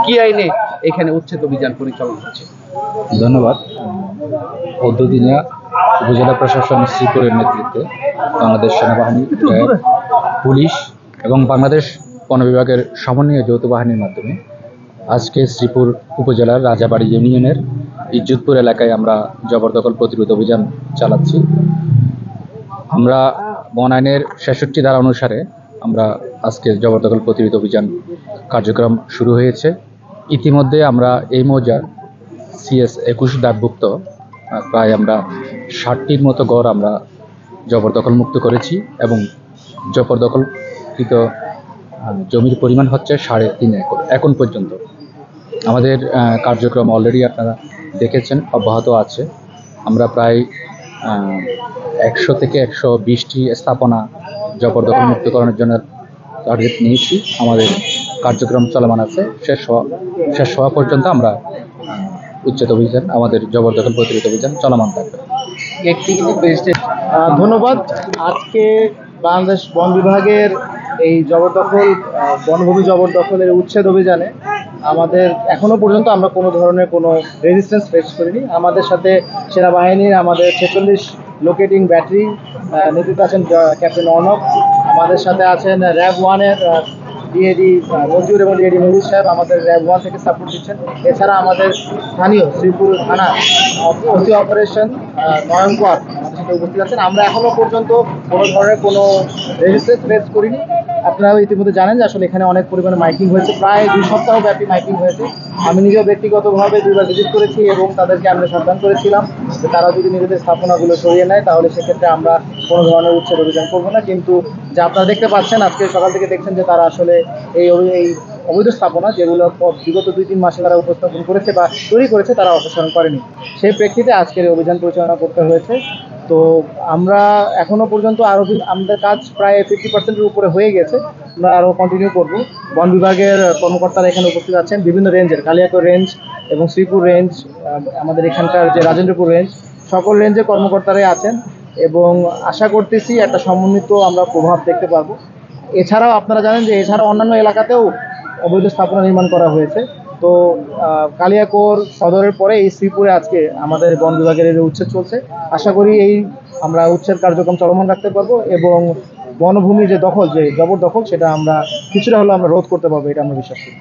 কি আইনে এখানে উচ্ছেদ অভিযান পরিচালনা হচ্ছে? ধন্যবাদ। পদ্মদিনিয়া উপজেলা প্রশাসন শ্রীপুরের নেতৃত্বে বাংলাদেশ সেনাবাহিনী, র্যাব, পুলিশ এবং বাংলাদেশ বন বিভাগের সমন্বয় যৌথ বাহিনীর মাধ্যমে আজকে শ্রীপুর উপজেলার রাজাবাড়ি ইউনিয়নের ইজ্জতপুর এলাকায় আমরা জবরদখল প্রতিরোধ অভিযান চালাচ্ছি। আমরা বন আইনের 66 ধারা অনুসারে আমরা আজকে জবরদখল প্রতিরোধ অভিযান কার্যক্রম শুরু হয়েছে। ইতিমধ্যে আমরা এই মৌজার CS 21 দাগভুক্ত প্রায় আমরা 60টির মতো গড় আমরা জবরদখল মুক্ত করেছি এবং জবরদখলকৃত জমির পরিমাণ হচ্ছে 3.5 একর। এখন পর্যন্ত আমাদের কার্যক্রম অলরেডি আপনারা দেখেছেন, অব্যাহত আছে। আমরা প্রায় 100 থেকে 120টি স্থাপনা জবরদখল মুক্তকরণের জন্য টার্গেট নিয়েছি। আমাদের কার্যক্রম চলমান আছে। শেষ হওয়া পর্যন্ত আমরা উচ্ছেদ অভিযান, আমাদের জবরদখল প্রতিরোধ অভিযান চলমান থাকবে। ধন্যবাদ। আজকে বাংলাদেশ বন বিভাগের এই বনভূমি জবরদখলের উচ্ছেদ অভিযানে আমাদের এখনো পর্যন্ত আমরা কোনো ধরনের কোনো রেজিস্ট্যান্স ফেস করিনি। আমাদের সাথে সেনাবাহিনীর আমাদের 46 লোকেটিং ব্যাটারি নেতৃত্বে আছেন ক্যাপ্টেন অর্ণব, আমাদের সাথে আছেন র্যাব 1-এর ডিএডি মঞ্জুর এবং ডিএডি মঞ্জুর সাহেব আমাদের র্যাব 1 থেকে সাপোর্ট দিচ্ছেন। এছাড়া আমাদের স্থানীয় শ্রীপুর থানা ওসি অপারেশন নয়নকুয়ার আমাদের সাথে উপস্থিত আছেন। আমরা এখনো পর্যন্ত কোনো ধরনের কোনো রেজিস্ট্রেন্স ফেস করিনি। আপনারাও ইতিমধ্যে জানেন যে আসলে এখানে অনেক পরিমাণে মাইকিং হয়েছে, প্রায় 2 সপ্তাহ ব্যাপী মাইকিং হয়েছে। আমি নিজেও ব্যক্তিগতভাবে 2বার ভিজিট করেছি এবং তাদেরকে আমরা সাবধান করেছিলাম যে তারা যদি নিজেদের স্থাপনাগুলো সরিয়ে নেয় তাহলে সেক্ষেত্রে আমরা কোনো ধরনের উচ্ছেদ অভিযান করবো না। কিন্তু যা আপনারা দেখতে পাচ্ছেন, আজকে সকাল থেকে দেখছেন যে তারা আসলে এই অবৈধ স্থাপনা যেগুলো বিগত 2-3 মাসে তারা উপস্থাপন করেছে বা তৈরি করেছে তারা অপসারণ করেনি। সেই প্রেক্ষিতে আজকের এই অভিযান পরিচালনা করতে হয়েছে। তো আমরা এখনো পর্যন্ত আমাদের কাজ প্রায় 50%-এর উপরে হয়ে গেছে। আমরা আরও কন্টিনিউ করব। বন বিভাগের কর্মকর্তারা এখানে উপস্থিত আছেন, বিভিন্ন রেঞ্জের, কালিয়াকৈর রেঞ্জ এবং শ্রীপুর রেঞ্জ, আমাদের এখানকার যে রাজেন্দ্রপুর রেঞ্জ, সকল রেঞ্জের কর্মকর্তারাই আছেন এবং আশা করতেছি একটা সমন্বিত আমরা প্রভাব দেখতে পারবো। এছাড়াও আপনারা জানেন যে এছাড়াও অন্যান্য এলাকাতেও অবৈধ স্থাপনা নির্মাণ করা হয়েছে। তো কালিয়াকৈর সদরের পরে এই শ্রীপুরে আজকে আমাদের বন বিভাগের এই উচ্ছেদ চলছে। আশা করি আমরা উচ্ছেদ কার্যক্রম চলমান রাখতে পারবো এবং বনভূমি যে জবরদখল সেটা আমরা কিছুটা হলেও আমরা রোধ করতে পারবো, এটা আমরা বিশ্বাস করি।